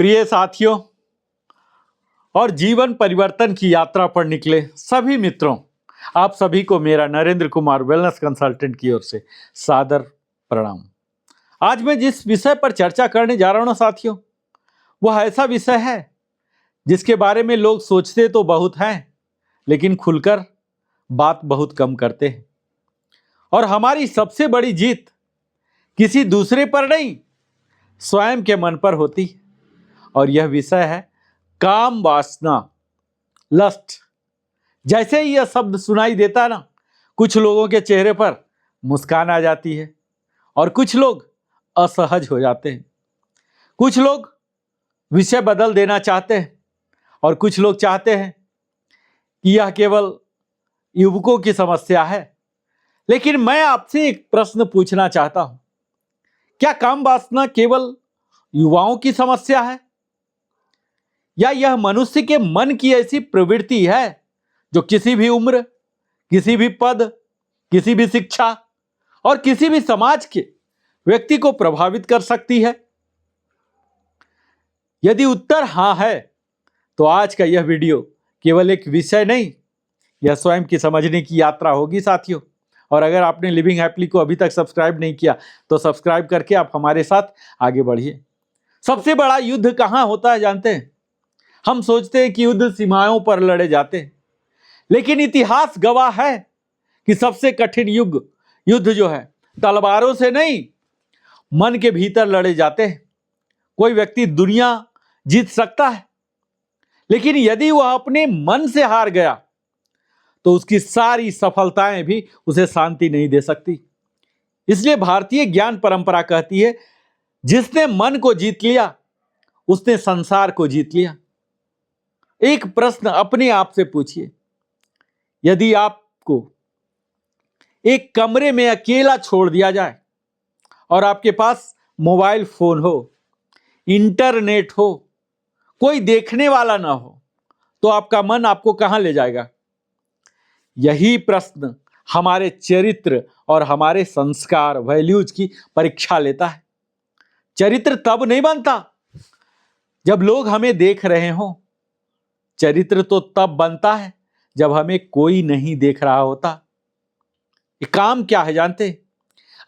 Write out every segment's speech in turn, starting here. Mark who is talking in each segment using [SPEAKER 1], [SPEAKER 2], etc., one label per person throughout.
[SPEAKER 1] प्रिय साथियों और जीवन परिवर्तन की यात्रा पर निकले सभी मित्रों, आप सभी को मेरा नरेंद्र कुमार वेलनेस कंसल्टेंट की ओर से सादर प्रणाम। आज मैं जिस विषय पर चर्चा करने जा रहा हूं साथियों, वह ऐसा विषय है जिसके बारे में लोग सोचते तो बहुत हैं, लेकिन खुलकर बात बहुत कम करते हैं। और हमारी सबसे बड़ी जीत किसी दूसरे पर नहीं, स्वयं के मन पर होती है। और यह विषय है काम वासना, लस्ट। जैसे ही यह शब्द सुनाई देता ना, कुछ लोगों के चेहरे पर मुस्कान आ जाती है और कुछ लोग असहज हो जाते हैं। कुछ लोग विषय बदल देना चाहते हैं और कुछ लोग चाहते हैं कि यह केवल युवकों की समस्या है। लेकिन मैं आपसे एक प्रश्न पूछना चाहता हूं, क्या काम वासना केवल युवाओं की समस्या है, या यह मनुष्य के मन की ऐसी प्रवृत्ति है जो किसी भी उम्र, किसी भी पद, किसी भी शिक्षा और किसी भी समाज के व्यक्ति को प्रभावित कर सकती है? यदि उत्तर हां है, तो आज का यह वीडियो केवल एक विषय नहीं, यह स्वयं की समझने की यात्रा होगी साथियों। और अगर आपने लिविंग हैप्पीली को अभी तक सब्सक्राइब नहीं किया तो सब्सक्राइब करके आप हमारे साथ आगे बढ़िए। सबसे बड़ा युद्ध कहां होता है जानते हैं? हम सोचते हैं कि युद्ध सीमाओं पर लड़े जाते हैं, लेकिन इतिहास गवाह है कि सबसे कठिन युद्ध जो है तलवारों से नहीं, मन के भीतर लड़े जाते हैं। कोई व्यक्ति दुनिया जीत सकता है, लेकिन यदि वह अपने मन से हार गया तो उसकी सारी सफलताएं भी उसे शांति नहीं दे सकती। इसलिए भारतीय ज्ञान परंपरा कहती है, जिसने मन को जीत लिया उसने संसार को जीत लिया। एक प्रश्न अपने आप से पूछिए, यदि आपको एक कमरे में अकेला छोड़ दिया जाए और आपके पास मोबाइल फोन हो, इंटरनेट हो, कोई देखने वाला ना हो, तो आपका मन आपको कहां ले जाएगा? यही प्रश्न हमारे चरित्र और हमारे संस्कार, वैल्यूज की परीक्षा लेता है। चरित्र तब नहीं बनता जब लोग हमें देख रहे हों, चरित्र तो तब बनता है जब हमें कोई नहीं देख रहा होता। ये काम क्या है जानते हैं?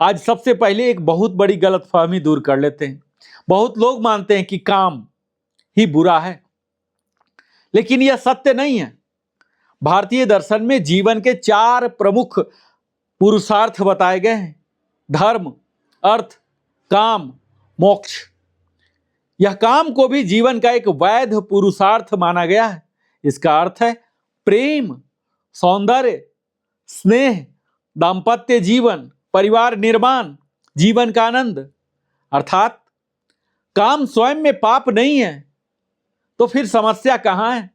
[SPEAKER 1] आज सबसे पहले एक बहुत बड़ी गलतफहमी दूर कर लेते हैं। बहुत लोग मानते हैं कि काम ही बुरा है, लेकिन यह सत्य नहीं है। भारतीय दर्शन में जीवन के 4 प्रमुख पुरुषार्थ बताए गए हैं: धर्म, अर्थ, काम, मोक्ष। यह काम को भी जीवन का एक वैध पुरुषार्थ माना गया है। इसका अर्थ है प्रेम, सौंदर्य, स्नेह, दाम्पत्य जीवन, परिवार निर्माण, जीवन का आनंद। अर्थात काम स्वयं में पाप नहीं है, तो फिर समस्या कहां है?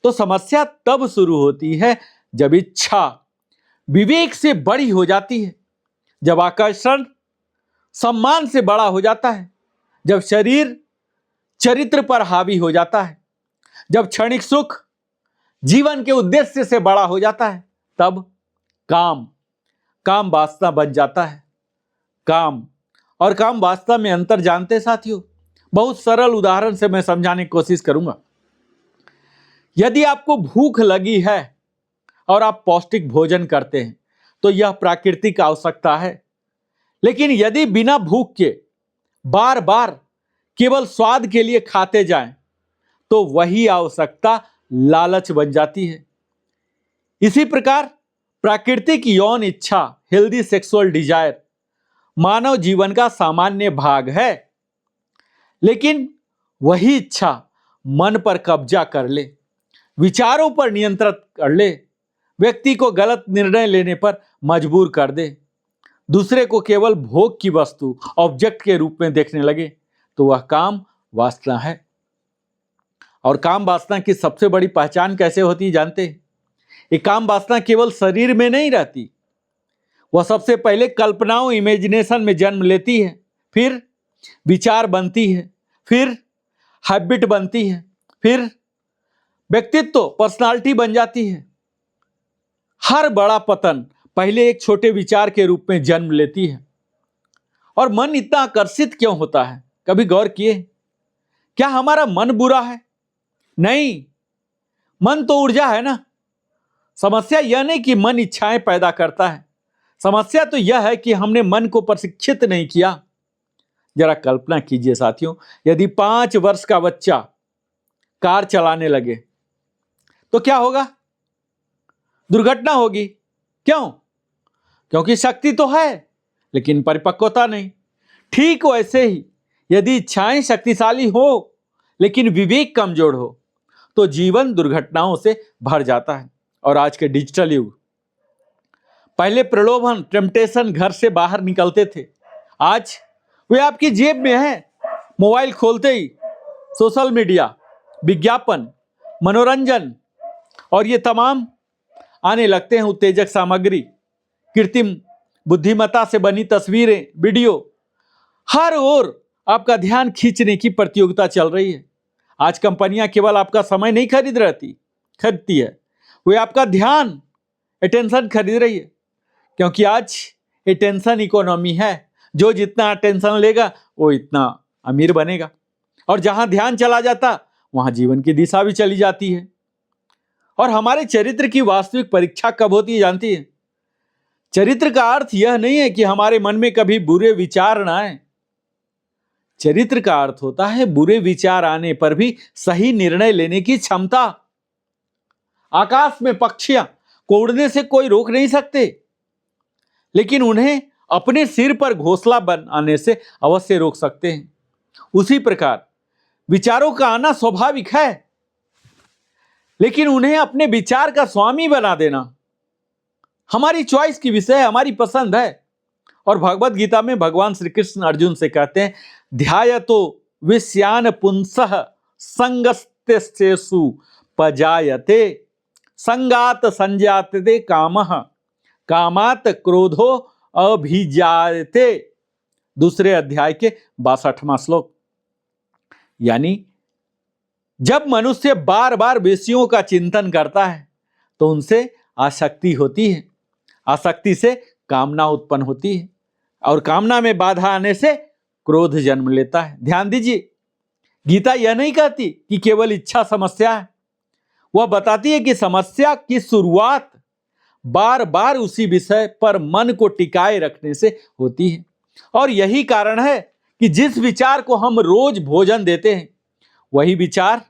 [SPEAKER 1] तो समस्या तब शुरू होती है जब इच्छा विवेक से बड़ी हो जाती है, जब आकर्षण सम्मान से बड़ा हो जाता है, जब शरीर चरित्र पर हावी हो जाता है, जब क्षणिक सुख जीवन के उद्देश्य से बड़ा हो जाता है, तब काम वासना बन जाता है। काम और काम वासना में अंतर जानते हैं साथियों? बहुत सरल उदाहरण से मैं समझाने की कोशिश करूंगा। यदि आपको भूख लगी है और आप पौष्टिक भोजन करते हैं तो यह प्राकृतिक आवश्यकता है। लेकिन यदि बिना भूख के बार बार केवल स्वाद के लिए खाते जाएं, तो वही आवश्यकता लालच बन जाती है। इसी प्रकार प्राकृतिक यौन इच्छा, हेल्दी सेक्सुअल डिजायर, मानव जीवन का सामान्य भाग है। लेकिन वही इच्छा मन पर कब्जा कर ले, विचारों पर नियंत्रण कर ले, व्यक्ति को गलत निर्णय लेने पर मजबूर कर दे, दूसरे को केवल भोग की वस्तु, ऑब्जेक्ट के रूप में देखने लगे, तो वह काम वासना है। और काम वासना की सबसे बड़ी पहचान कैसे होती है जानते हैं? ये काम वासना केवल शरीर में नहीं रहती, वह सबसे पहले कल्पनाओं, इमेजिनेशन में जन्म लेती है, फिर विचार बनती है, फिर हैबिट बनती है, फिर व्यक्तित्व, पर्सनालिटी बन जाती है। हर बड़ा पतन पहले एक छोटे विचार के रूप में जन्म लेती है। और मन इतना आकर्षित क्यों होता है, कभी गौर किए? क्या हमारा मन बुरा है? नहीं, मन तो ऊर्जा है ना। समस्या यह नहीं कि मन इच्छाएं पैदा करता है, समस्या तो यह है कि हमने मन को प्रशिक्षित नहीं किया। जरा कल्पना कीजिए साथियों, यदि 5 वर्ष का बच्चा कार चलाने लगे तो क्या होगा? दुर्घटना होगी। क्यों? क्योंकि शक्ति तो है लेकिन परिपक्वता नहीं। ठीक वैसे ही यदि इच्छाएं शक्तिशाली हो लेकिन विवेक कमजोर हो तो जीवन दुर्घटनाओं से भर जाता है। और आज के डिजिटल युग, पहले प्रलोभन टेम्पटेशन घर से बाहर निकलते थे, आज वे आपकी जेब में है। मोबाइल खोलते ही सोशल मीडिया, विज्ञापन, मनोरंजन और ये तमाम आने लगते हैं। उत्तेजक सामग्री, कृत्रिम बुद्धिमत्ता से बनी तस्वीरें, वीडियो, हर ओर आपका ध्यान खींचने की प्रतियोगिता चल रही है। आज कंपनियां केवल आपका समय नहीं खरीदती है, वे आपका ध्यान, अटेंशन खरीद रही है। क्योंकि आज अटेंशन इकोनॉमी है, जो जितना अटेंशन लेगा वो इतना अमीर बनेगा। और जहां ध्यान चला जाता वहां जीवन की दिशा भी चली जाती है। और हमारे चरित्र की वास्तविक परीक्षा कब होती है जानती है? चरित्र का अर्थ यह नहीं है कि हमारे मन में कभी बुरे विचार ना आए। चरित्र का अर्थ होता है बुरे विचार आने पर भी सही निर्णय लेने की क्षमता। आकाश में पक्षियां को उड़ने से कोई रोक नहीं सकते, लेकिन उन्हें अपने सिर पर घोंसला बनाने से अवश्य रोक सकते हैं। उसी प्रकार विचारों का आना स्वाभाविक है, लेकिन उन्हें अपने विचार का स्वामी बना देना हमारी चॉइस की विषय, हमारी पसंद है। और भगवत गीता में भगवान श्री कृष्ण अर्जुन से कहते हैं, ध्यायतो विषयान पुंसः संगस्तेषु पजायते संगात संजायते कामः कामात क्रोधो अभिजायते। दूसरे अध्याय के 62वां श्लोक। यानी जब मनुष्य बार बार विषयों का चिंतन करता है तो उनसे आसक्ति होती है, आसक्ति से कामना उत्पन्न होती है और कामना में बाधा आने से क्रोध जन्म लेता है। ध्यान दीजिए, गीता यह नहीं कहती कि केवल इच्छा समस्या है, वह बताती है कि समस्या की शुरुआत बार बार उसी विषय पर मन को टिकाए रखने से होती है। और यही कारण है कि जिस विचार को हम रोज भोजन देते हैं वही विचार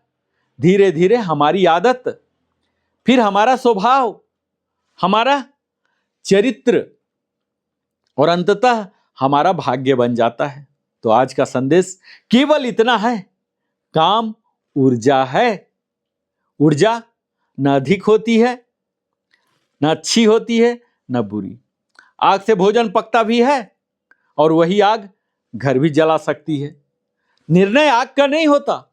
[SPEAKER 1] धीरे धीरे हमारी आदत, फिर हमारा स्वभाव, हमारा चरित्र और अंततः हमारा भाग्य बन जाता है। तो आज का संदेश केवल इतना है, काम ऊर्जा है। ऊर्जा न अधिक होती है, न अच्छी होती है, न बुरी। आग से भोजन पकता भी है और वही आग घर भी जला सकती है। निर्णय आग का नहीं होता,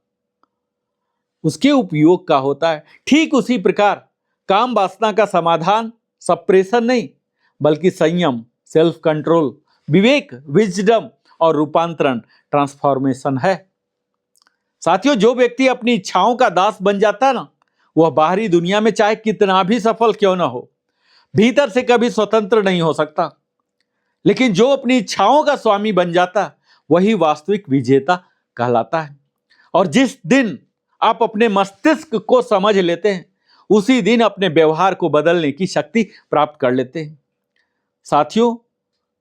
[SPEAKER 1] उसके उपयोग का होता है। ठीक उसी प्रकार काम वासना का समाधान सप्रेशन नहीं बल्कि संयम, सेल्फ कंट्रोल, विवेक, विजडम और रूपांतरण, ट्रांसफॉर्मेशन है। साथियों, जो व्यक्ति अपनी इच्छाओं का दास बन जाता है ना, वह बाहरी दुनिया में चाहे कितना भी सफल क्यों ना हो, भीतर से कभी स्वतंत्र नहीं हो सकता। लेकिन जो अपनी इच्छाओं का स्वामी बन जाता वही वास्तविक विजेता कहलाता है। और जिस दिन आप अपने मस्तिष्क को समझ लेते हैं उसी दिन अपने व्यवहार को बदलने की शक्ति प्राप्त कर लेते हैं। साथियों,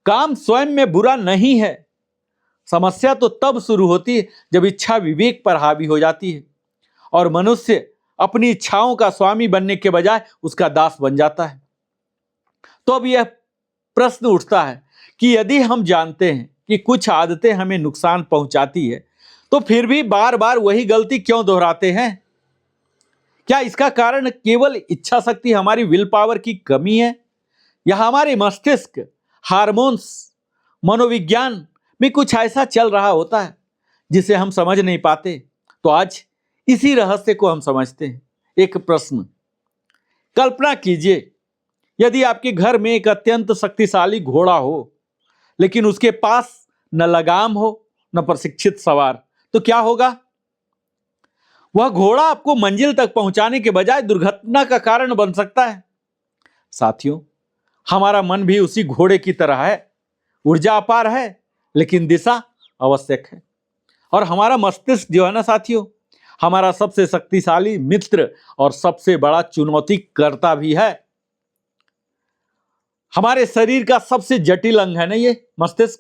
[SPEAKER 1] काम स्वयं में बुरा नहीं है, समस्या तो तब शुरू होती है जब इच्छा विवेक पर हावी हो जाती है और मनुष्य अपनी इच्छाओं का स्वामी बनने के बजाय उसका दास बन जाता है। तो अब यह प्रश्न उठता है कि यदि हम जानते हैं कि कुछ आदतें हमें नुकसान पहुंचाती है तो फिर भी बार बार वही गलती क्यों दोहराते हैं? क्या इसका कारण केवल इच्छा शक्ति, हमारी विल पावर की कमी है, या हमारे मस्तिष्क, हार्मोन्स, मनोविज्ञान में कुछ ऐसा चल रहा होता है जिसे हम समझ नहीं पाते? तो आज इसी रहस्य को हम समझते हैं। एक प्रश्न, कल्पना कीजिए यदि आपके घर में एक अत्यंत शक्तिशाली घोड़ा हो लेकिन उसके पास न लगाम हो न प्रशिक्षित सवार, तो क्या होगा? वह घोड़ा आपको मंजिल तक पहुंचाने के बजाय दुर्घटना का कारण बन सकता है। साथियों, हमारा मन भी उसी घोड़े की तरह है। ऊर्जा अपार है लेकिन दिशा आवश्यक है। और हमारा मस्तिष्क जो है ना साथियों, हमारा सबसे शक्तिशाली मित्र और सबसे बड़ा चुनौतीकर्ता भी है। हमारे शरीर का सबसे जटिल अंग है ना ये मस्तिष्क।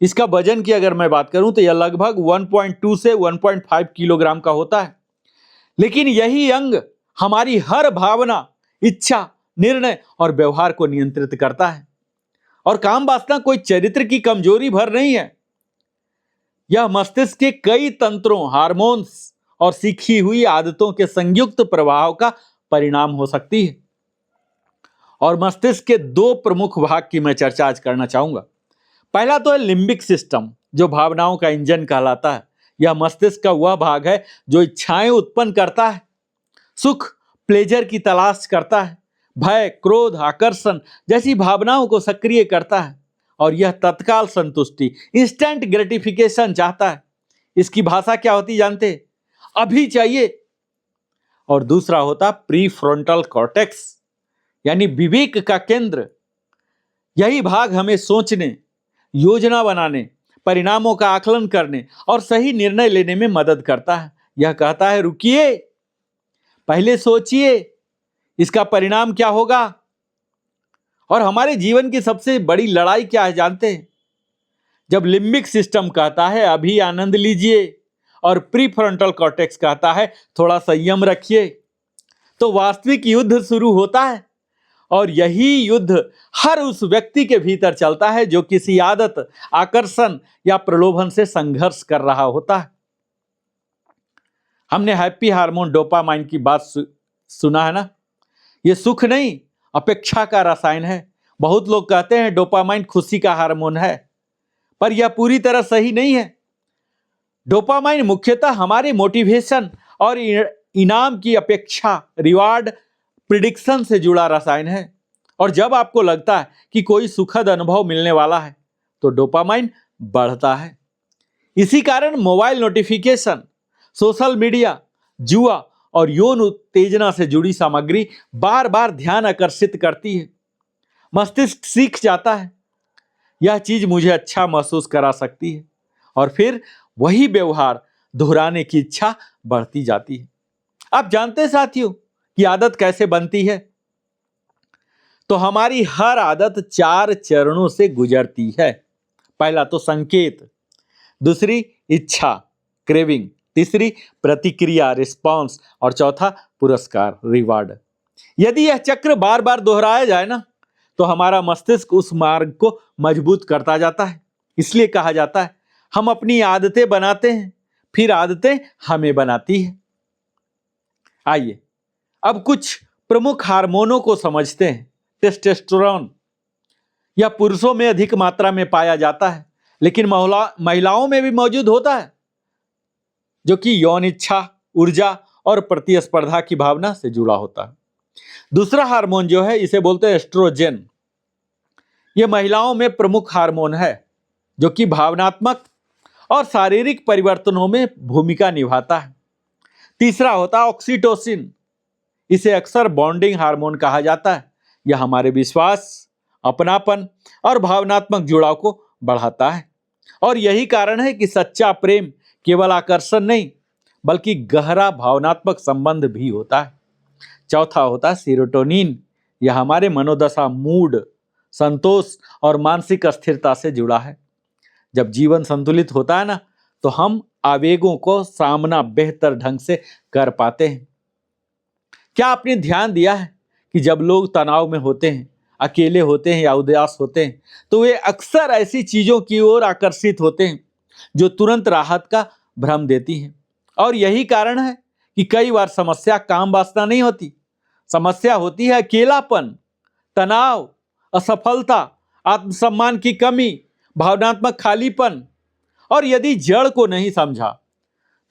[SPEAKER 1] इसका वजन की अगर मैं बात करूं तो यह लगभग 1.2 से 1.5 किलोग्राम का होता है। लेकिन यही अंग हमारी हर भावना, इच्छा, निर्णय और व्यवहार को नियंत्रित करता है। और काम वासना कोई चरित्र की कमजोरी भर नहीं है, यह मस्तिष्क के कई तंत्रों, हार्मोन्स और सीखी हुई आदतों के संयुक्त प्रभाव का परिणाम हो सकती है। और मस्तिष्क के दो प्रमुख भाग की मैं चर्चा आज करना चाहूंगा। पहला तो है लिम्बिक सिस्टम, जो भावनाओं का इंजन कहलाता है। यह मस्तिष्क का वह भाग है जो इच्छाएं उत्पन्न करता है, सुख, प्लेजर की तलाश करता है, भय, क्रोध, आकर्षण जैसी भावनाओं को सक्रिय करता है। और यह तत्काल संतुष्टि, इंस्टेंट ग्रेटिफिकेशन चाहता है। इसकी भाषा क्या होती जानते हैं? अभी चाहिए। और दूसरा होता प्री फ्रंटल कॉर्टेक्स, यानी विवेक का केंद्र। यही भाग हमें सोचने, योजना बनाने, परिणामों का आकलन करने और सही निर्णय लेने में मदद करता है। यह कहता है रुकिए, पहले सोचिए इसका परिणाम क्या होगा। और हमारे जीवन की सबसे बड़ी लड़ाई क्या है जानते हैं? जब लिम्बिक सिस्टम कहता है अभी आनंद लीजिए और प्रीफ्रंटल कॉर्टेक्स कहता है थोड़ा संयम रखिए, तो वास्तविक युद्ध शुरू होता है। और यही युद्ध हर उस व्यक्ति के भीतर चलता है जो किसी आदत, आकर्षण या प्रलोभन से संघर्ष कर रहा होता है। हमने हैप्पी हार्मोन डोपामाइन की बात सुना है ना? यह सुख नहीं, अपेक्षा का रसायन है। बहुत लोग कहते हैं डोपामाइन खुशी का हार्मोन है, पर यह पूरी तरह सही नहीं है। डोपामाइन मुख्यतः हमारे मोटिवेशन और इनाम की अपेक्षा, रिवार्ड प्रिडिक्शन से जुड़ा रसायन है। और जब आपको लगता है कि कोई सुखद अनुभव मिलने वाला है तो डोपामाइन बढ़ता है। इसी कारण मोबाइल नोटिफिकेशन, सोशल मीडिया, जुआ और यौन उत्तेजना से जुड़ी सामग्री बार बार ध्यान आकर्षित करती है। मस्तिष्क सीख जाता है यह चीज मुझे अच्छा महसूस करा सकती है, और फिर वही व्यवहार दोहराने की इच्छा बढ़ती जाती है। आप जानते हैं साथियों कि आदत कैसे बनती है? तो हमारी हर आदत 4 चरणों से गुजरती है। पहला तो संकेत, दूसरी इच्छा, क्रेविंग, तीसरी प्रतिक्रिया, रिस्पॉन्स, और चौथा पुरस्कार, रिवार्ड। यदि यह चक्र बार बार दोहराया जाए ना तो हमारा मस्तिष्क उस मार्ग को मजबूत करता जाता है। इसलिए कहा जाता है हम अपनी आदतें बनाते हैं, फिर आदतें हमें बनाती हैं। आइए अब कुछ प्रमुख हार्मोनों को समझते हैं। टेस्टोस्टेरोन, यह पुरुषों में अधिक मात्रा में पाया जाता है, लेकिन महिलाओं में भी मौजूद होता है, जो कि यौन इच्छा, ऊर्जा और प्रतिस्पर्धा की भावना से जुड़ा होता है। दूसरा हार्मोन जो है इसे बोलते हैं एस्ट्रोजन। यह महिलाओं में प्रमुख हार्मोन है, जो कि भावनात्मक और शारीरिक परिवर्तनों में भूमिका निभाता है। तीसरा होता है ऑक्सीटोसिन। इसे अक्सर बॉन्डिंग हार्मोन कहा जाता है। यह हमारे विश्वास, अपनापन और भावनात्मक जुड़ाव को बढ़ाता है। और यही कारण है कि सच्चा प्रेम केवल आकर्षण नहीं बल्कि गहरा भावनात्मक संबंध भी होता है। चौथा होता है सेरोटोनिन। यह हमारे मनोदशा, मूड, संतोष और मानसिक स्थिरता से जुड़ा है। जब जीवन संतुलित होता है ना तो हम आवेगों को सामना बेहतर ढंग से कर पाते हैं। क्या आपने ध्यान दिया है कि जब लोग तनाव में होते हैं, अकेले होते हैं या उदास होते हैं तो वे अक्सर ऐसी चीजों की ओर आकर्षित होते हैं जो तुरंत राहत का भ्रम देती हैं। और यही कारण है कि कई बार समस्या काम वासना नहीं होती, समस्या होती है अकेलापन, तनाव, असफलता, आत्मसम्मान की कमी, भावनात्मक खालीपन। और यदि जड़ को नहीं समझा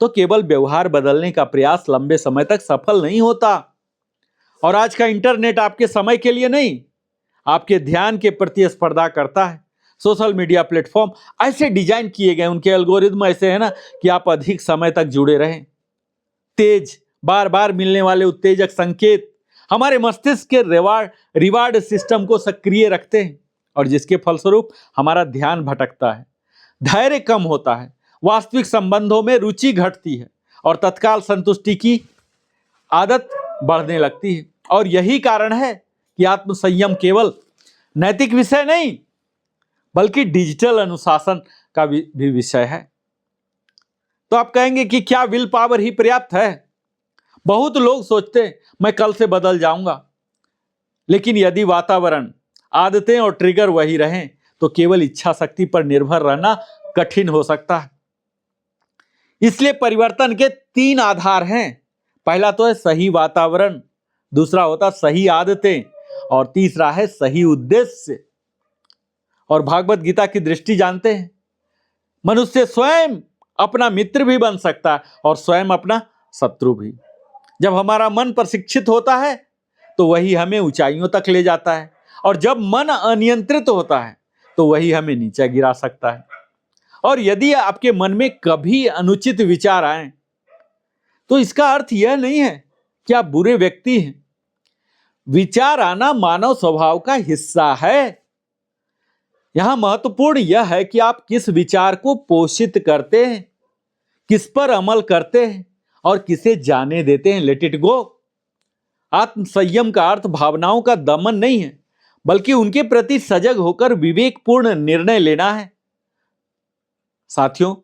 [SPEAKER 1] तो केवल व्यवहार बदलने का प्रयास लंबे समय तक सफल नहीं होता। और आज का इंटरनेट आपके समय के लिए नहीं, आपके ध्यान के प्रति स्पर्धा करता है। सोशल मीडिया प्लेटफॉर्म ऐसे डिजाइन किए गए, उनके एल्गोरिदम ऐसे है ना कि आप अधिक समय तक जुड़े रहें। तेज, बार बार मिलने वाले उत्तेजक संकेत हमारे मस्तिष्क के रिवार्ड सिस्टम को सक्रिय रखते हैं, और जिसके फलस्वरूप हमारा ध्यान भटकता है, धैर्य कम होता है, वास्तविक संबंधों में रुचि घटती है और तत्काल संतुष्टि की आदत बढ़ने लगती है। और यही कारण है कि आत्मसंयम केवल नैतिक विषय नहीं बल्कि डिजिटल अनुशासन का भी विषय है। तो आप कहेंगे कि क्या विल पावर ही पर्याप्त है? बहुत लोग सोचते हैं मैं कल से बदल जाऊंगा, लेकिन यदि वातावरण, आदतें और ट्रिगर वही रहें तो केवल इच्छा शक्ति पर निर्भर रहना कठिन हो सकता है। इसलिए परिवर्तन के 3 आधार हैं। पहला तो है सही वातावरण, दूसरा होता सही आदतें और तीसरा है सही उद्देश्य। और भागवत गीता की दृष्टि जानते हैं, मनुष्य स्वयं अपना मित्र भी बन सकता है और स्वयं अपना शत्रु भी। जब हमारा मन प्रशिक्षित होता है तो वही हमें ऊंचाइयों तक ले जाता है, और जब मन अनियंत्रित होता है तो वही हमें नीचे गिरा सकता है। और यदि आपके मन में कभी अनुचित विचार आए तो इसका अर्थ यह नहीं है कि आप बुरे व्यक्ति हैं। विचार आना मानव स्वभाव का हिस्सा है। यहां महत्वपूर्ण यह है कि आप किस विचार को पोषित करते हैं, किस पर अमल करते हैं और किसे जाने देते हैं। Let it go. आत्मसंयम का अर्थ भावनाओं का दमन नहीं है, बल्कि उनके प्रति सजग होकर विवेकपूर्ण निर्णय लेना है। साथियों,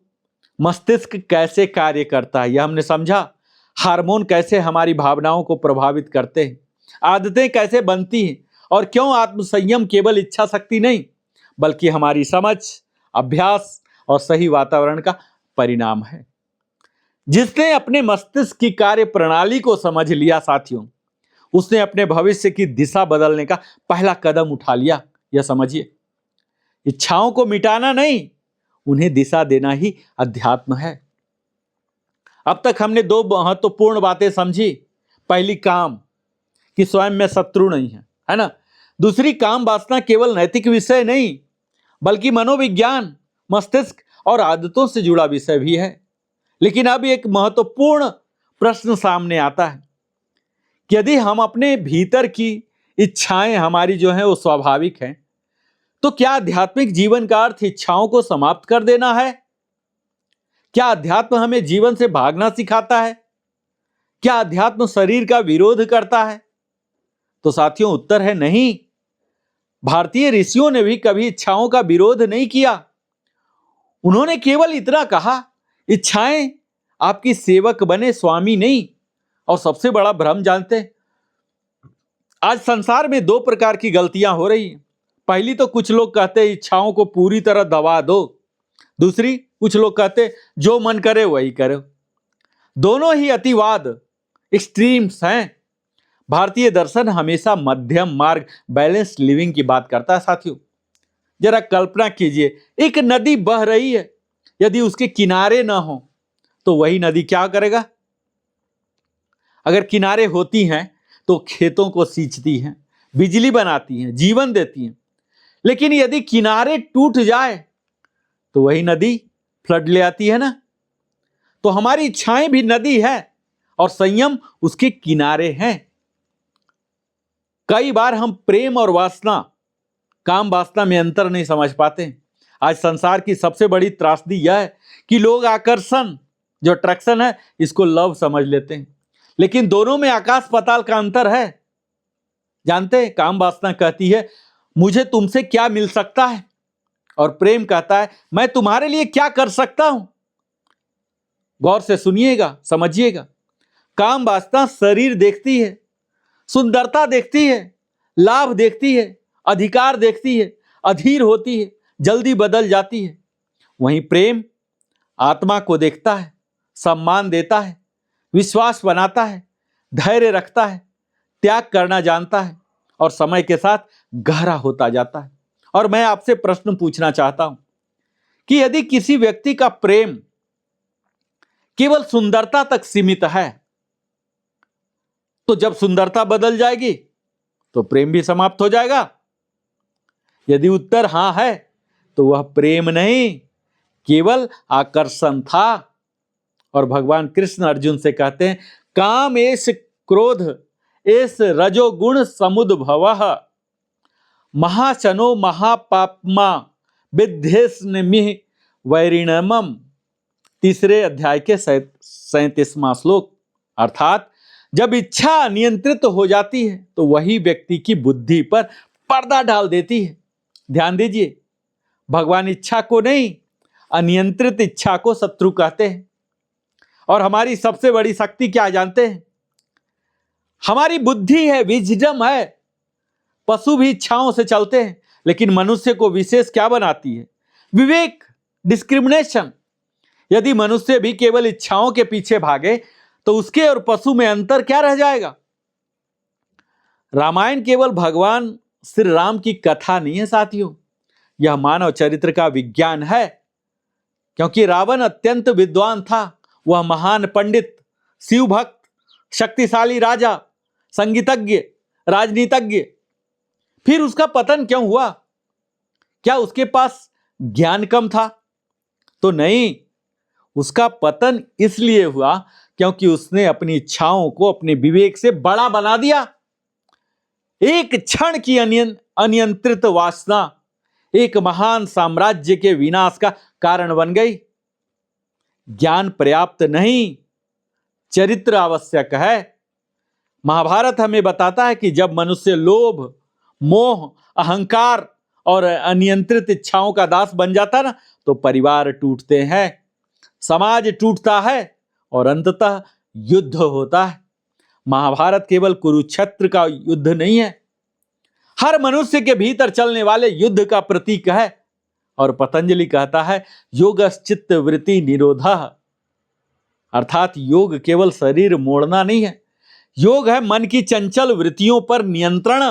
[SPEAKER 1] मस्तिष्क कैसे कार्य करता है यह हमने समझा। हार्मोन कैसे हमारी भावनाओं को प्रभावित करते हैं, आदतें कैसे बनती हैं, और क्यों आत्मसंयम केवल इच्छा शक्ति नहीं बल्कि हमारी समझ, अभ्यास और सही वातावरण का परिणाम है। जिसने अपने मस्तिष्क की कार्य प्रणाली को समझ लिया साथियों, उसने अपने भविष्य की दिशा बदलने का पहला कदम उठा लिया। यह समझिए, इच्छाओं को मिटाना नहीं, उन्हें दिशा देना ही अध्यात्म है। अब तक हमने 2 महत्वपूर्ण बातें समझी। पहली, काम कि स्वयं में शत्रु नहीं है ना। दूसरी, काम वासना केवल नैतिक विषय नहीं बल्कि मनोविज्ञान, मस्तिष्क और आदतों से जुड़ा विषय भी है। लेकिन अब एक महत्वपूर्ण प्रश्न सामने आता है कि यदि हम अपने भीतर की इच्छाएं हमारी जो है वो स्वाभाविक हैं, तो क्या आध्यात्मिक जीवन का अर्थ इच्छाओं को समाप्त कर देना है? क्या अध्यात्म हमें जीवन से भागना सिखाता है? क्या अध्यात्म शरीर का विरोध करता है? तो साथियों, उत्तर है नहीं। भारतीय ऋषियों ने भी कभी इच्छाओं का विरोध नहीं किया। उन्होंने केवल इतना कहा, इच्छाएं आपकी सेवक बने, स्वामी नहीं। और सबसे बड़ा भ्रम जानते हैं, आज संसार में 2 प्रकार की गलतियां हो रही हैं। पहली तो कुछ लोग कहते हैं इच्छाओं को पूरी तरह दबा दो। दूसरी, कुछ लोग कहते हैं जो मन करे वही करो। दोनों ही अतिवाद, एक्सट्रीम्स हैं। भारतीय दर्शन हमेशा मध्यम मार्ग, बैलेंस लिविंग की बात करता है। साथियों, जरा कल्पना कीजिए, एक नदी बह रही है, यदि उसके किनारे ना हो तो वही नदी क्या करेगा? अगर किनारे होती हैं तो खेतों को सींचती हैं, बिजली बनाती हैं, जीवन देती हैं। लेकिन यदि किनारे टूट जाए तो वही नदी फ्लड ले आती है ना। तो हमारी इच्छाएं भी नदी है और संयम उसके किनारे हैं। कई बार हम प्रेम और वासना, काम वासना में अंतर नहीं समझ पाते। आज संसार की सबसे बड़ी त्रासदी यह है कि लोग आकर्षण, जो अट्रैक्शन है, इसको लव समझ लेते हैं। लेकिन दोनों में आकाश पाताल का अंतर है। जानते हैं, काम वासना कहती है मुझे तुमसे क्या मिल सकता है, और प्रेम कहता है मैं तुम्हारे लिए क्या कर सकता हूं। गौर से सुनिएगा, समझिएगा। काम वासना शरीर देखती है, सुंदरता देखती है, लाभ देखती है, अधिकार देखती है, अधीर होती है, जल्दी बदल जाती है। वहीं प्रेम आत्मा को देखता है, सम्मान देता है, विश्वास बनाता है, धैर्य रखता है, त्याग करना जानता है और समय के साथ गहरा होता जाता है। और मैं आपसे प्रश्न पूछना चाहता हूं कि यदि किसी व्यक्ति का प्रेम केवल सुंदरता तक सीमित है, तो जब सुंदरता बदल जाएगी तो प्रेम भी समाप्त हो जाएगा? यदि उत्तर हां है तो वह प्रेम नहीं, केवल आकर्षण था। और भगवान कृष्ण अर्जुन से कहते हैं काम एष क्रोध एष रजोगुण समुद्भवः महाचनो महापाप्मा विद्धेस्मिह वैरिणमम। 3 अध्याय के 37वां श्लोक। अर्थात जब इच्छा अनियंत्रित हो जाती है तो वही व्यक्ति की बुद्धि पर पर्दा डाल देती है। ध्यान दीजिए, भगवान इच्छा को नहीं, अनियंत्रित इच्छा को शत्रु कहते हैं। और हमारी सबसे बड़ी शक्ति क्या जानते हैं? हमारी बुद्धि है, विजडम है। पशु भी इच्छाओं से चलते हैं, लेकिन मनुष्य को विशेष क्या बनाती है? विवेक, डिस्क्रिमिनेशन। यदि मनुष्य भी केवल इच्छाओं के पीछे भागे तो उसके और पशु में अंतर क्या रह जाएगा? रामायण केवल भगवान श्री राम की कथा नहीं है साथियों, यह मानव चरित्र का विज्ञान है। क्योंकि रावण अत्यंत विद्वान था, वह महान पंडित, शिव भक्त, शक्तिशाली राजा, संगीतज्ञ, राजनीतिज्ञ। फिर उसका पतन क्यों हुआ? क्या उसके पास ज्ञान कम था? तो नहीं, उसका पतन इसलिए हुआ क्योंकि उसने अपनी इच्छाओं को अपने विवेक से बड़ा बना दिया। एक क्षण की अनियंत्रित वासना एक महान साम्राज्य के विनाश का कारण बन गई। ज्ञान पर्याप्त नहीं, चरित्र आवश्यक है। महाभारत हमें बताता है कि जब मनुष्य लोभ, मोह, अहंकार और अनियंत्रित इच्छाओं का दास बन जाता ना, तो परिवार टूटते हैं, समाज टूटता है और अंततः युद्ध होता है। महाभारत केवल कुरुक्षेत्र का युद्ध नहीं है, हर मनुष्य के भीतर चलने वाले युद्ध का प्रतीक है। और पतंजलि कहता है योगश्चित्त वृत्ति निरोधः, अर्थात योग केवल शरीर मोड़ना नहीं है, योग है मन की चंचल वृत्तियों पर नियंत्रण।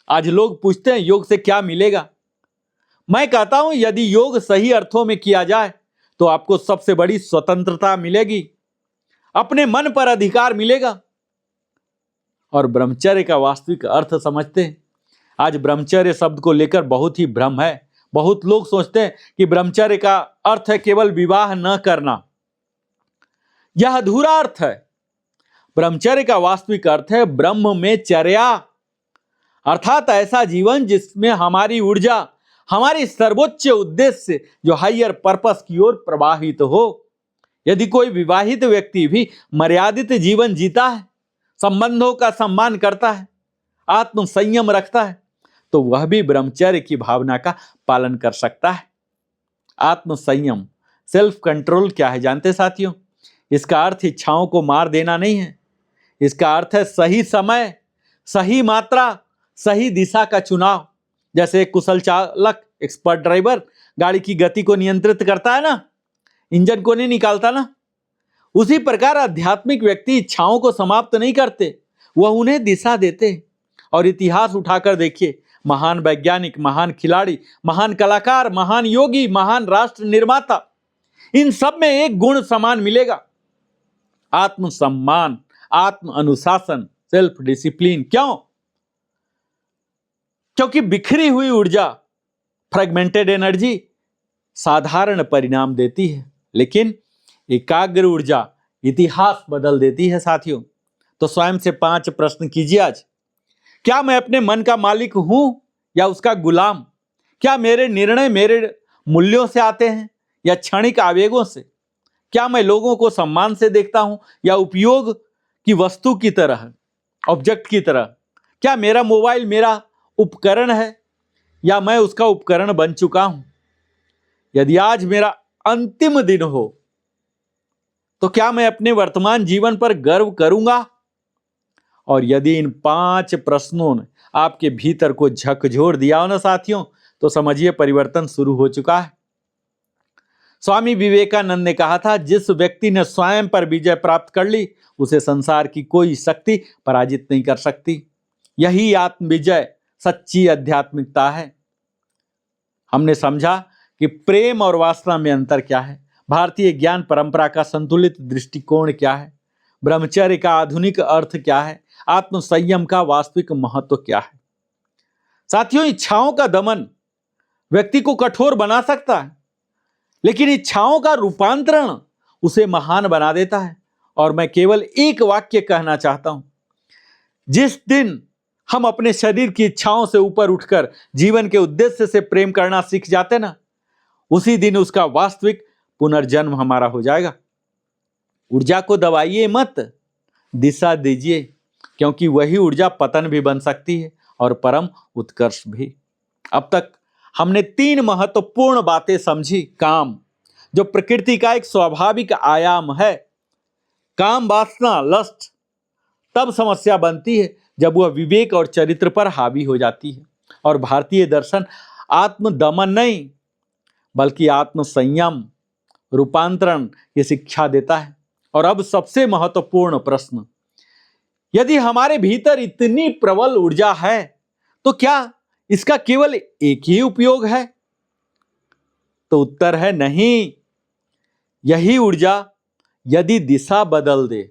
[SPEAKER 1] आज लोग पूछते हैं योग से क्या मिलेगा? मैं कहता हूं यदि योग सही अर्थों में किया जाए तो आपको सबसे बड़ी स्वतंत्रता मिलेगी, अपने मन पर अधिकार मिलेगा। और ब्रह्मचर्य का वास्तविक अर्थ समझते हैं? आज ब्रह्मचर्य शब्द को लेकर बहुत ही भ्रम है। बहुत लोग सोचते हैं कि ब्रह्मचर्य का अर्थ है केवल विवाह न करना। यह अधूरा अर्थ है। ब्रह्मचर्य का वास्तविक अर्थ है ब्रह्म में चर्या, अर्थात ऐसा जीवन जिसमें हमारी ऊर्जा, हमारी सर्वोच्च उद्देश्य जो हायर पर्पस की ओर प्रवाहित हो। यदि कोई विवाहित व्यक्ति भी मर्यादित जीवन जीता है, संबंधों का सम्मान करता है, आत्म संयम रखता है, तो वह भी ब्रह्मचर्य की भावना का पालन कर सकता है। आत्म संयम, सेल्फ कंट्रोल क्या है जानते साथियों? इसका अर्थ इच्छाओं को मार देना नहीं है। इसका अर्थ है सही समय, सही मात्रा, सही दिशा का चुनाव। जैसे एक कुशल चालक, एक्सपर्ट ड्राइवर गाड़ी की गति को नियंत्रित करता है ना, इंजन को नहीं निकालता ना, उसी प्रकार आध्यात्मिक व्यक्ति इच्छाओं को समाप्त नहीं करते, वह उन्हें दिशा देते। और इतिहास उठाकर देखिए, महान वैज्ञानिक, महान खिलाड़ी, महान कलाकार, महान योगी, महान राष्ट्र निर्माता, इन सब में एक गुण समान मिलेगा, आत्मसम्मान, आत्म अनुशासन, सेल्फ डिसिप्लिन। क्यों? क्योंकि बिखरी हुई ऊर्जा, फ्रेगमेंटेड एनर्जी साधारण परिणाम देती है, लेकिन एकाग्र ऊर्जा इतिहास बदल देती है साथियों। तो स्वयं से 5 प्रश्न कीजिए आज। क्या मैं अपने मन का मालिक हूं या उसका गुलाम? क्या मेरे निर्णय मेरे मूल्यों से आते हैं या क्षणिक आवेगों से? क्या मैं लोगों को सम्मान से देखता हूं या उपयोग की वस्तु की तरह, ऑब्जेक्ट की तरह? क्या मेरा मोबाइल मेरा उपकरण है या मैं उसका उपकरण बन चुका हूं? यदि आज मेरा अंतिम दिन हो तो क्या मैं अपने वर्तमान जीवन पर गर्व करूंगा? और यदि इन 5 प्रश्नों ने आपके भीतर को झकझोर दिया हो ना साथियों, तो समझिए परिवर्तन शुरू हो चुका है। स्वामी विवेकानंद ने कहा था, जिस व्यक्ति ने स्वयं पर विजय प्राप्त कर ली उसे संसार की कोई शक्ति पराजित नहीं कर सकती। यही आत्म विजय सच्ची आध्यात्मिकता है। हमने समझा कि प्रेम और वासना में अंतर क्या है, भारतीय ज्ञान परंपरा का संतुलित दृष्टिकोण क्या है, ब्रह्मचर्य का आधुनिक अर्थ क्या है, आत्म संयम का वास्तविक महत्व क्या है। साथियों, इच्छाओं का दमन व्यक्ति को कठोर बना सकता है, लेकिन इच्छाओं का रूपांतरण उसे महान बना देता है। और मैं केवल एक वाक्य कहना चाहता हूं, जिस दिन हम अपने शरीर की इच्छाओं से ऊपर उठकर जीवन के उद्देश्य से प्रेम करना सीख जाते ना, उसी दिन उसका वास्तविक पुनर्जन्म हमारा हो जाएगा। ऊर्जा को दबाइए मत, दिशा दीजिए, क्योंकि वही ऊर्जा पतन भी बन सकती है और परम उत्कर्ष भी। अब तक हमने 3 महत्वपूर्ण बातें समझी। काम, जो प्रकृति का एक स्वाभाविक आयाम है। काम वासना लस्ट तब समस्या बनती है जब वह विवेक और चरित्र पर हावी हो जाती है। और भारतीय दर्शन आत्म दमन नहीं बल्कि आत्म संयम, रूपांतरण की शिक्षा देता है। और अब सबसे महत्वपूर्ण प्रश्न, यदि हमारे भीतर इतनी प्रबल ऊर्जा है तो क्या इसका केवल एक ही उपयोग है? तो उत्तर है नहीं। यही ऊर्जा यदि दिशा बदल दे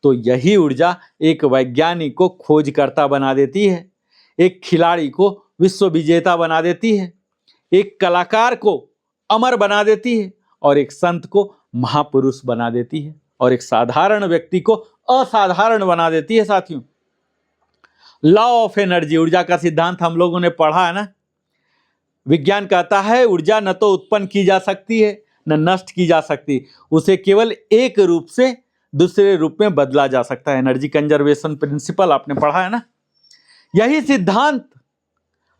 [SPEAKER 1] तो यही ऊर्जा एक वैज्ञानिक को खोजकर्ता बना देती है, एक खिलाड़ी को विश्व विजेता बना देती है, एक कलाकार को अमर बना देती है और एक संत को महापुरुष बना देती है और एक साधारण व्यक्ति को असाधारण बना देती है। साथियों, लॉ ऑफ एनर्जी, ऊर्जा का सिद्धांत हम लोगों ने पढ़ा है ना। विज्ञान कहता है ऊर्जा न तो उत्पन्न की जा सकती है न नष्ट की जा सकती, उसे केवल एक रूप से दूसरे रूप में बदला जा सकता है। एनर्जी कंजर्वेशन प्रिंसिपल आपने पढ़ा है ना। यही सिद्धांत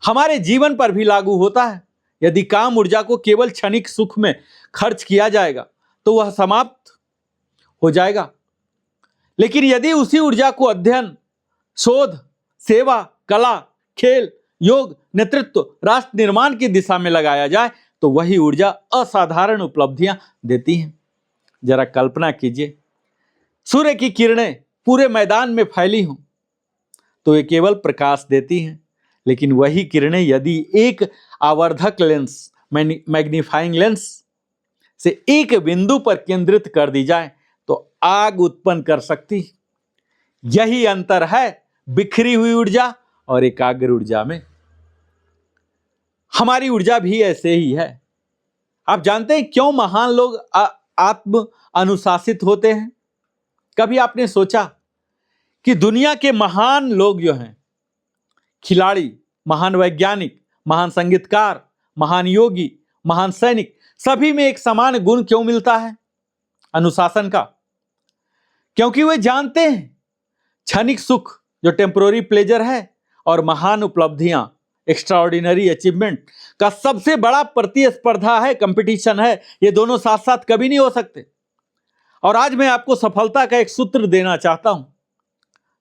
[SPEAKER 1] हमारे जीवन पर भी लागू होता है। यदि काम ऊर्जा को केवल क्षणिक सुख में खर्च किया जाएगा तो वह समाप्त हो जाएगा, लेकिन यदि उसी ऊर्जा को अध्ययन, शोध, सेवा, कला, खेल, योग, नेतृत्व, राष्ट्र निर्माण की दिशा में लगाया जाए तो वही ऊर्जा असाधारण उपलब्धियां देती है। जरा कल्पना कीजिए, सूर्य की किरणें पूरे मैदान में फैली हों तो ये केवल प्रकाश देती हैं, लेकिन वही किरणें यदि एक आवर्धक लेंस, मैग्नीफाइंग लेंस से एक बिंदु पर केंद्रित कर दी जाए तो आग उत्पन्न कर सकती। यही अंतर है बिखरी हुई ऊर्जा और एकाग्र ऊर्जा में। हमारी ऊर्जा भी ऐसे ही है। आप जानते हैं क्यों महान लोग आत्म अनुशासित होते हैं? कभी आपने सोचा कि दुनिया के महान लोग जो हैं, खिलाड़ी, महान वैज्ञानिक, महान संगीतकार, महान योगी, महान सैनिक, सभी में एक समान गुण क्यों मिलता है? अनुशासन का। क्योंकि वे जानते हैं क्षणिक सुख जो टेम्पोररी प्लेजर है और महान उपलब्धियां, एक्स्ट्राऑर्डिनरी अचीवमेंट का सबसे बड़ा प्रतिस्पर्धा है, कंपटीशन है। ये दोनों साथ साथ कभी नहीं हो सकते। और आज मैं आपको सफलता का एक सूत्र देना चाहता हूं।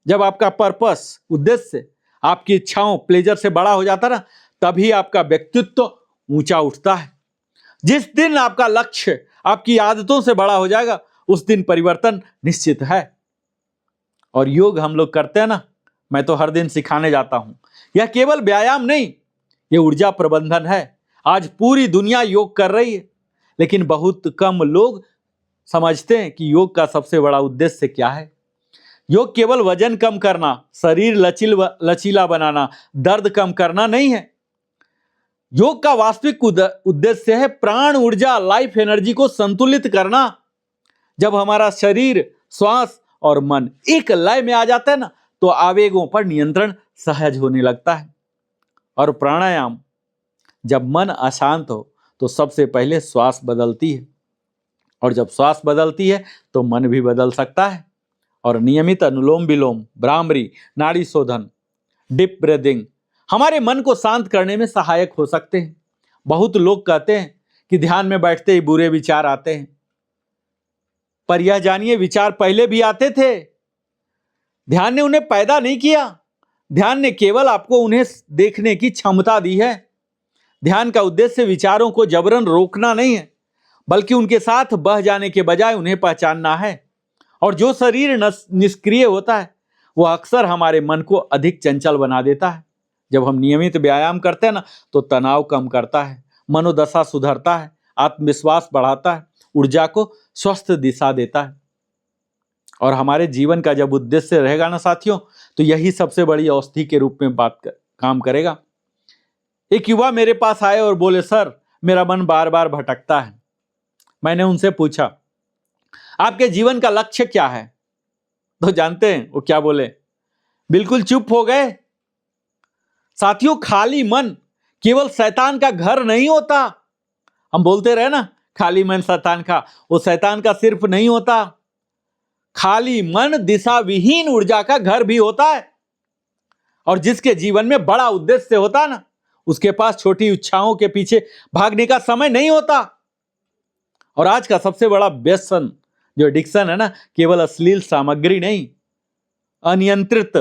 [SPEAKER 1] जब आपका पर्पस, उद्देश्य आपकी इच्छाओं, प्लेजर से बड़ा हो जाता ना, तभी आपका व्यक्तित्व ऊंचा उठता है। जिस दिन आपका लक्ष्य आपकी आदतों से बड़ा हो जाएगा उस दिन परिवर्तन निश्चित है। और योग हम लोग करते हैं ना, मैं तो हर दिन सिखाने जाता हूं। यह केवल व्यायाम नहीं, यह ऊर्जा प्रबंधन है। आज पूरी दुनिया योग कर रही है, लेकिन बहुत कम लोग समझते हैं कि योग का सबसे बड़ा उद्देश्य क्या है। योग केवल वजन कम करना, शरीर लचीला बनाना, दर्द कम करना नहीं है। योग का वास्तविक उद्देश्य है प्राण ऊर्जा, लाइफ एनर्जी को संतुलित करना। जब हमारा शरीर, श्वास और मन एक लय में आ जाता है ना, तो आवेगों पर नियंत्रण सहज होने लगता है। और प्राणायाम, जब मन अशांत हो तो सबसे पहले श्वास बदलती है, और जब श्वास बदलती है तो मन भी बदल सकता है। और नियमित अनुलोम विलोम, भ्रामरी, नाड़ी शोधन, डीप ब्रीदिंग हमारे मन को शांत करने में सहायक हो सकते हैं। बहुत लोग कहते हैं कि ध्यान में बैठते ही बुरे विचार आते हैं, पर यह जानिए विचार पहले भी आते थे। ध्यान ने उन्हें पैदा नहीं किया, ध्यान ने केवल आपको उन्हें देखने की क्षमता दी है। ध्यान का उद्देश्य विचारों को जबरन रोकना नहीं है, बल्कि उनके साथ बह जाने के बजाय उन्हें पहचानना है। और जो शरीर निष्क्रिय होता है वह अक्सर हमारे मन को अधिक चंचल बना देता है। जब हम नियमित व्यायाम करते हैं ना, तो तनाव कम करता है, मनोदशा सुधरता है, आत्मविश्वास बढ़ाता है, ऊर्जा को स्वस्थ दिशा देता है। और हमारे जीवन का जब उद्देश्य रहेगा ना साथियों, तो यही सबसे बड़ी औषधि के रूप में काम करेगा। एक युवा मेरे पास आए और बोले, सर मेरा मन बार बार भटकता है। मैंने उनसे पूछा, आपके जीवन का लक्ष्य क्या है? तो जानते हैं वो क्या बोले? बिल्कुल चुप हो गए। साथियों, खाली मन केवल शैतान का घर नहीं होता। हम बोलते रहे ना खाली मन शैतान का। वो शैतान का सिर्फ नहीं होता, खाली मन दिशा विहीन ऊर्जा का घर भी होता है। और जिसके जीवन में बड़ा उद्देश्य होता है ना, उसके पास छोटी इच्छाओं के पीछे भागने का समय नहीं होता। और आज का सबसे बड़ा व्यसन जो एडिक्शन है ना, केवल अश्लील सामग्री नहीं, अनियंत्रित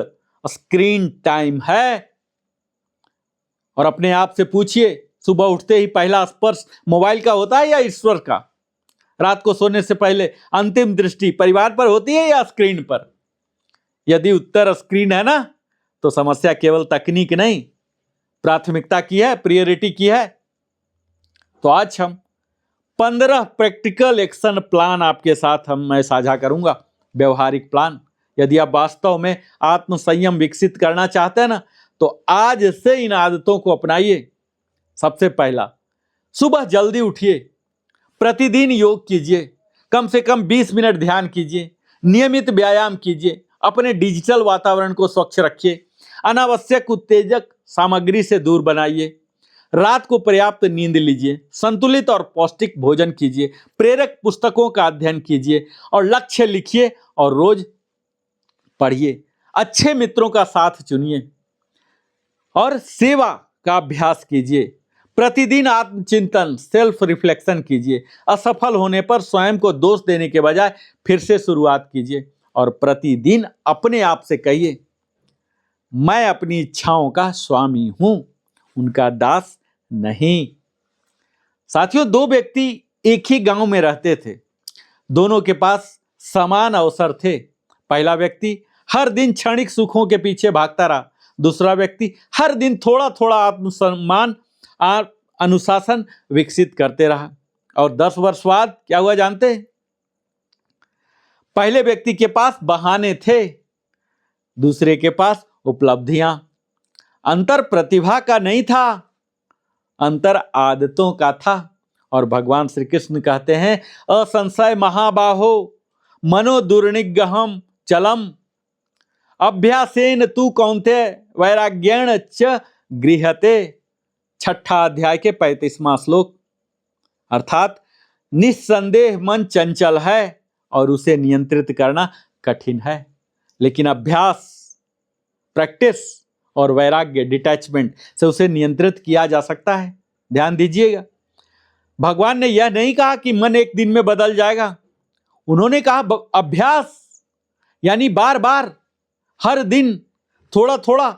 [SPEAKER 1] स्क्रीन टाइम है। और अपने आप से पूछिए, सुबह उठते ही पहला स्पर्श मोबाइल का होता है या ईश्वर का? रात को सोने से पहले अंतिम दृष्टि परिवार पर होती है या स्क्रीन पर? यदि उत्तर स्क्रीन है ना, तो समस्या केवल तकनीक नहीं, प्राथमिकता की है, प्रायोरिटी की है। तो आज हम 15 प्रैक्टिकल एक्शन प्लान आपके साथ मैं साझा करूंगा, व्यवहारिक प्लान। यदि आप वास्तव में आत्म संयम विकसित करना चाहते हैं ना, तो आज से इन आदतों को अपनाइए। सबसे पहला, सुबह जल्दी उठिए, प्रतिदिन योग कीजिए, कम से कम 20 मिनट ध्यान कीजिए, नियमित व्यायाम कीजिए, अपने डिजिटल वातावरण को स्वच्छ रखिए, अनावश्यक उत्तेजक सामग्री से दूर बनाइए, रात को पर्याप्त नींद लीजिए, संतुलित और पौष्टिक भोजन कीजिए, प्रेरक पुस्तकों का अध्ययन कीजिए और लक्ष्य लिखिए और रोज पढ़िए, अच्छे मित्रों का साथ चुनिए और सेवा का अभ्यास कीजिए। प्रतिदिन आत्मचिंतन, सेल्फ रिफ्लेक्शन कीजिए। असफल होने पर स्वयं को दोष देने के बजाय फिर से शुरुआत कीजिए और प्रतिदिन अपने आप से कहिए, मैं अपनी इच्छाओं का स्वामी हूं, उनका दास नहीं। साथियों, दो व्यक्ति एक ही गांव में रहते थे, दोनों के पास समान अवसर थे। पहला व्यक्ति हर दिन क्षणिक सुखों के पीछे भागता रहा, दूसरा व्यक्ति हर दिन थोड़ा थोड़ा आत्मसम्मान और अनुशासन विकसित करते रहा। और 10 वर्ष बाद क्या हुआ जानते हैं? पहले व्यक्ति के पास बहाने थे, दूसरे के पास उपलब्धियां। अंतर प्रतिभा का नहीं था, अंतर आदतों का था। और भगवान श्री कृष्ण कहते हैं, असंशय महाबाहो मनो दुर्निग्रहम चलम अभ्यासेन तू कौन्तेय वैराग्येण च गृह्यते। 6ठा अध्याय के 35वां श्लोक। अर्थात निस्संदेह मन चंचल है और उसे नियंत्रित करना कठिन है, लेकिन अभ्यास, प्रैक्टिस और वैराग्य, डिटैचमेंट से उसे नियंत्रित किया जा सकता है। ध्यान दीजिएगा, भगवान ने यह नहीं कहा कि मन एक दिन में बदल जाएगा। उन्होंने कहा अभ्यास, यानी बार बार, हर दिन, थोड़ा थोड़ा।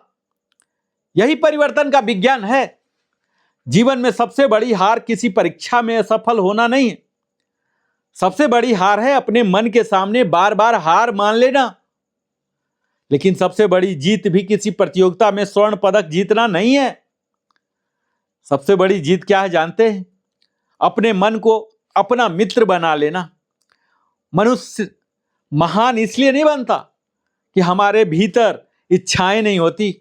[SPEAKER 1] यही परिवर्तन का विज्ञान है। जीवन में सबसे बड़ी हार किसी परीक्षा में असफल होना नहीं है, सबसे बड़ी हार है अपने मन के सामने बार बार हार मान लेना। लेकिन सबसे बड़ी जीत भी किसी प्रतियोगिता में स्वर्ण पदक जीतना नहीं है। सबसे बड़ी जीत क्या है जानते हैं? अपने मन को अपना मित्र बना लेना। मनुष्य महान इसलिए नहीं बनता कि हमारे भीतर इच्छाएं नहीं होती,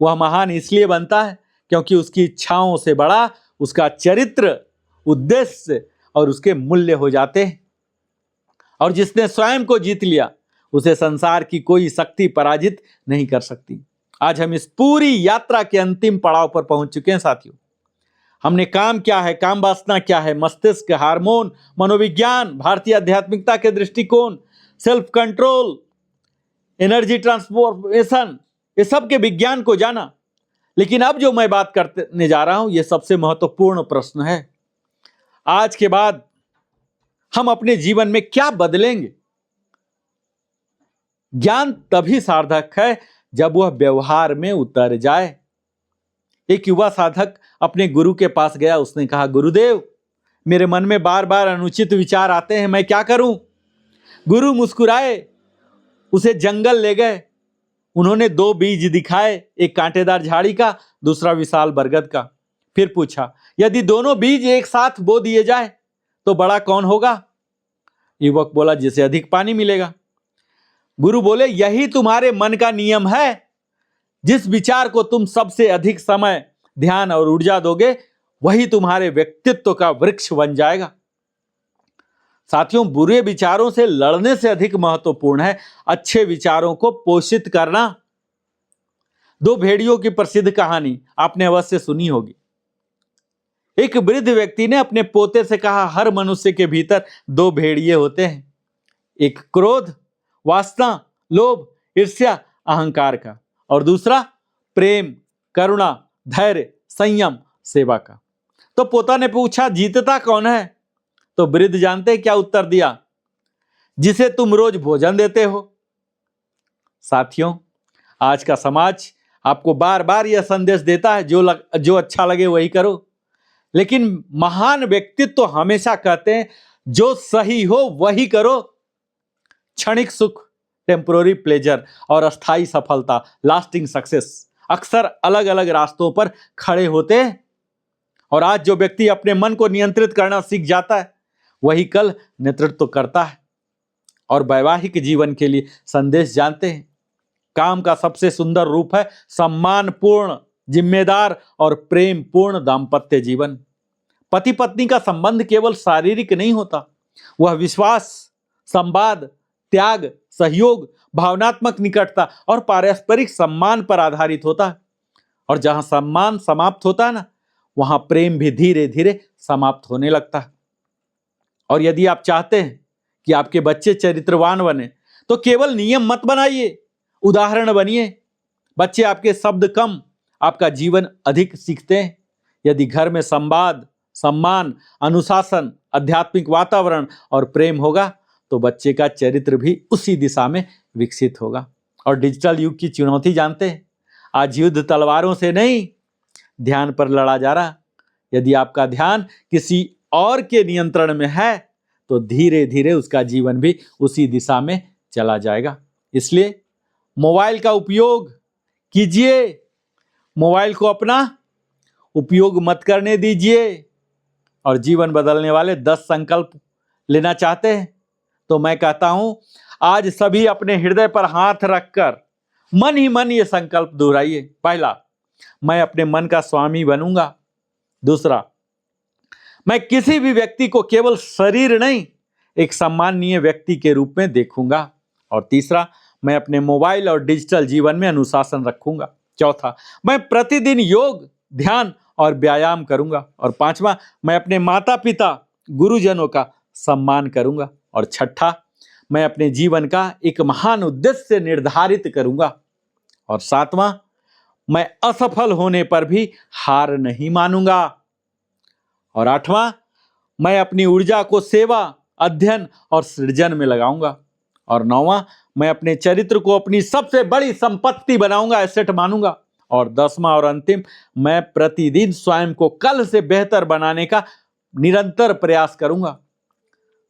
[SPEAKER 1] वह महान इसलिए बनता है क्योंकि उसकी इच्छाओं से बड़ा उसका चरित्र, उद्देश्य और उसके मूल्य हो जाते हैं। और जिसने स्वयं को जीत लिया, उसे संसार की कोई शक्ति पराजित नहीं कर सकती। आज हम इस पूरी यात्रा के अंतिम पड़ाव पर पहुंच चुके हैं साथियों। हमने काम क्या है, काम वासना क्या है, मस्तिष्क, हार्मोन, मनोविज्ञान, भारतीय आध्यात्मिकता के दृष्टिकोण, सेल्फ कंट्रोल, एनर्जी ट्रांसफॉर्मेशन, ये सब के विज्ञान को जाना। लेकिन अब जो मैं बात करने जा रहा हूं, यह सबसे महत्वपूर्ण प्रश्न है। आज के बाद हम अपने जीवन में क्या बदलेंगे? ज्ञान तभी सार्थक है जब वह व्यवहार में उतर जाए। एक युवा साधक अपने गुरु के पास गया। उसने कहा, गुरुदेव, मेरे मन में बार बार अनुचित विचार आते हैं, मैं क्या करूं? गुरु मुस्कुराए, उसे जंगल ले गए। उन्होंने 2 बीज दिखाए, एक कांटेदार झाड़ी का, दूसरा विशाल बरगद का। फिर पूछा, यदि दोनों बीज एक साथ बो दिए जाए तो बड़ा कौन होगा? युवक बोला, जिसे अधिक पानी मिलेगा। गुरु बोले, यही तुम्हारे मन का नियम है। जिस विचार को तुम सबसे अधिक समय, ध्यान और ऊर्जा दोगे, वही तुम्हारे व्यक्तित्व का वृक्ष बन जाएगा। साथियों, बुरे विचारों से लड़ने से अधिक महत्वपूर्ण है अच्छे विचारों को पोषित करना। 2 भेड़ियों की प्रसिद्ध कहानी आपने अवश्य सुनी होगी। एक वृद्ध व्यक्ति ने अपने पोते से कहा, हर मनुष्य के भीतर दो भेड़िए होते हैं, एक क्रोध, वासना, लोभ, ईर्ष्या, अहंकार का, और दूसरा प्रेम, करुणा, धैर्य, संयम, सेवा का। तो पोता ने पूछा, जीतता कौन है? तो वृद्ध जानते हैं क्या उत्तर दिया? जिसे तुम रोज भोजन देते हो। साथियों, आज का समाज आपको बार बार यह संदेश देता है, जो अच्छा लगे वही करो, लेकिन महान व्यक्तित्व तो हमेशा कहते हैं जो सही हो वही करो। क्षणिक सुख, टेम्पोररी प्लेजर, और अस्थाई सफलता, लास्टिंग सक्सेस, अक्सर अलग अलग रास्तों पर खड़े होते हैं। और आज जो व्यक्ति अपने मन को नियंत्रित करना सीख जाता है, वही कल नेतृत्व करता है। और वैवाहिक जीवन के लिए संदेश जानते हैं, काम का सबसे सुंदर रूप है सम्मानपूर्ण, जिम्मेदार और प्रेम पूर्ण दाम्पत्य जीवन। पति पत्नी का संबंध केवल शारीरिक नहीं होता, वह विश्वास, संवाद, त्याग, सहयोग, भावनात्मक निकटता और पारस्परिक सम्मान पर आधारित होता है। और जहां सम्मान समाप्त होता है ना, वहां प्रेम भी धीरे धीरे समाप्त होने लगता है। और यदि आप चाहते हैं कि आपके बच्चे चरित्रवान बने, तो केवल नियम मत बनाइए, उदाहरण बनिए। बच्चे आपके शब्द कम, आपका जीवन अधिक सीखते हैं। यदि घर में संवाद, सम्मान, अनुशासन, आध्यात्मिक वातावरण और प्रेम होगा, तो बच्चे का चरित्र भी उसी दिशा में विकसित होगा। और डिजिटल युग की चुनौती जानते हैं, आज युद्ध तलवारों से नहीं, ध्यान पर लड़ा जा रहा। यदि आपका ध्यान किसी और के नियंत्रण में है, तो धीरे धीरे उसका जीवन भी उसी दिशा में चला जाएगा। इसलिए मोबाइल का उपयोग कीजिए, मोबाइल को अपना उपयोग मत करने दीजिए। और जीवन बदलने वाले 10 संकल्प लेना चाहते हैं, तो मैं कहता हूं, आज सभी अपने हृदय पर हाथ रखकर मन ही मन ये संकल्प दोहराइए। पहला, मैं अपने मन का स्वामी बनूंगा। दूसरा, मैं किसी भी व्यक्ति को केवल शरीर नहीं, एक सम्माननीय व्यक्ति के रूप में देखूंगा। और तीसरा, मैं अपने मोबाइल और डिजिटल जीवन में अनुशासन रखूंगा। चौथा, मैं प्रतिदिन योग, ध्यान और व्यायाम करूंगा। और पांचवा, मैं अपने माता पिता, गुरुजनों का सम्मान करूंगा। और छठा, मैं अपने जीवन का एक महान उद्देश्य निर्धारित करूंगा। और सातवां, मैं असफल होने पर भी हार नहीं मानूंगा। और आठवां, मैं अपनी ऊर्जा को सेवा, अध्ययन और सृजन में लगाऊंगा। और नौवां, मैं अपने चरित्र को अपनी सबसे बड़ी संपत्ति बनाऊंगा, एसेट मानूंगा। और 10वां और अंतिम, मैं प्रतिदिन स्वयं को कल से बेहतर बनाने का निरंतर प्रयास करूंगा।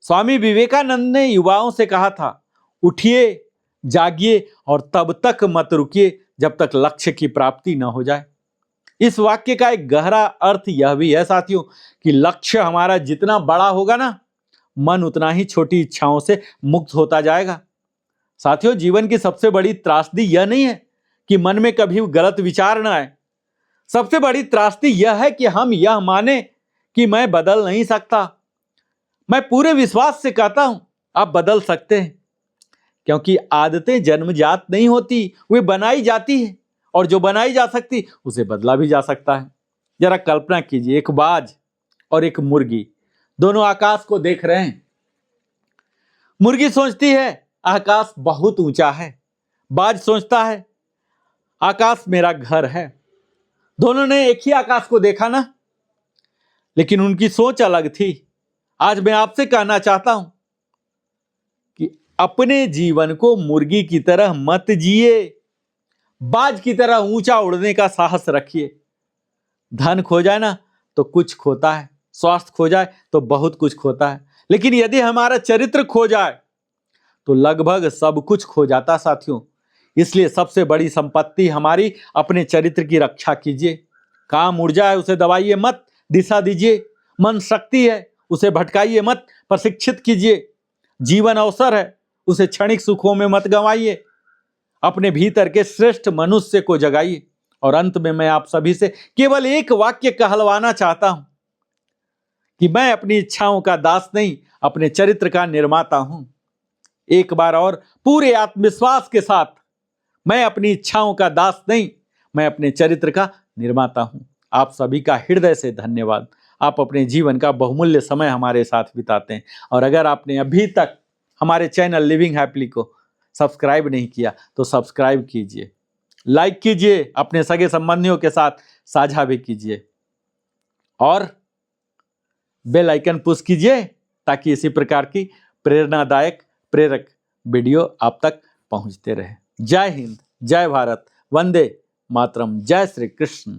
[SPEAKER 1] स्वामी विवेकानंद ने युवाओं से कहा था, उठिए, जागिए और तब तक मत रुकिए जब तक लक्ष्य की प्राप्ति न हो जाए। इस वाक्य का एक गहरा अर्थ यह भी है साथियों, कि लक्ष्य हमारा जितना बड़ा होगा ना, मन उतना ही छोटी इच्छाओं से मुक्त होता जाएगा। साथियों, जीवन की सबसे बड़ी त्रासदी यह नहीं है कि मन में कभी गलत विचार न आए। सबसे बड़ी त्रासदी यह है कि हम यह माने कि मैं बदल नहीं सकता। मैं पूरे विश्वास से कहता हूं, आप बदल सकते हैं, क्योंकि आदतें जन्मजात नहीं होती, वे बनाई जाती है। और जो बनाई जा सकती उसे बदला भी जा सकता है। जरा कल्पना कीजिए, एक बाज और एक मुर्गी दोनों आकाश को देख रहे हैं। मुर्गी सोचती है आकाश बहुत ऊंचा है, बाज सोचता है आकाश मेरा घर है। दोनों ने एक ही आकाश को देखा ना, लेकिन उनकी सोच अलग थी। आज मैं आपसे कहना चाहता हूं कि अपने जीवन को मुर्गी की तरह मत जिए, बाज की तरह ऊंचा उड़ने का साहस रखिए। धन खो जाए ना तो कुछ खोता है, स्वास्थ्य खो जाए तो बहुत कुछ खोता है, लेकिन यदि हमारा चरित्र खो जाए तो लगभग सब कुछ खो जाता साथियों। इसलिए सबसे बड़ी संपत्ति हमारी अपने चरित्र की रक्षा कीजिए। काम ऊर्जा है, उसे दबाइए मत, दिशा दीजिए। मन शक्ति है, उसे भटकाइए मत, प्रशिक्षित कीजिए। जीवन अवसर है, उसे क्षणिक सुखों में मत गंवाइए। अपने भीतर के श्रेष्ठ मनुष्य को जगाइए। और अंत में मैं आप सभी से केवल एक वाक्य कहलवाना चाहता हूं कि मैं अपनी इच्छाओं का दास नहीं, अपने चरित्र का निर्माता हूं। एक बार और पूरे आत्मविश्वास के साथ, मैं अपनी इच्छाओं का दास नहीं, मैं अपने चरित्र का निर्माता हूं। आप सभी का हृदय से धन्यवाद। आप अपने जीवन का बहुमूल्य समय हमारे साथ बिताते हैं। और अगर आपने अभी तक हमारे चैनल लिविंग हैप्पीली को सब्सक्राइब नहीं किया तो सब्सक्राइब कीजिए, लाइक कीजिए, अपने सगे संबंधियों के साथ साझा भी कीजिए और बेल आइकन पुश कीजिए ताकि इसी प्रकार की प्रेरणादायक प्रेरक वीडियो आप तक पहुंचते रहे। जय हिंद, जय भारत, वंदे मातरम, जय श्री कृष्ण।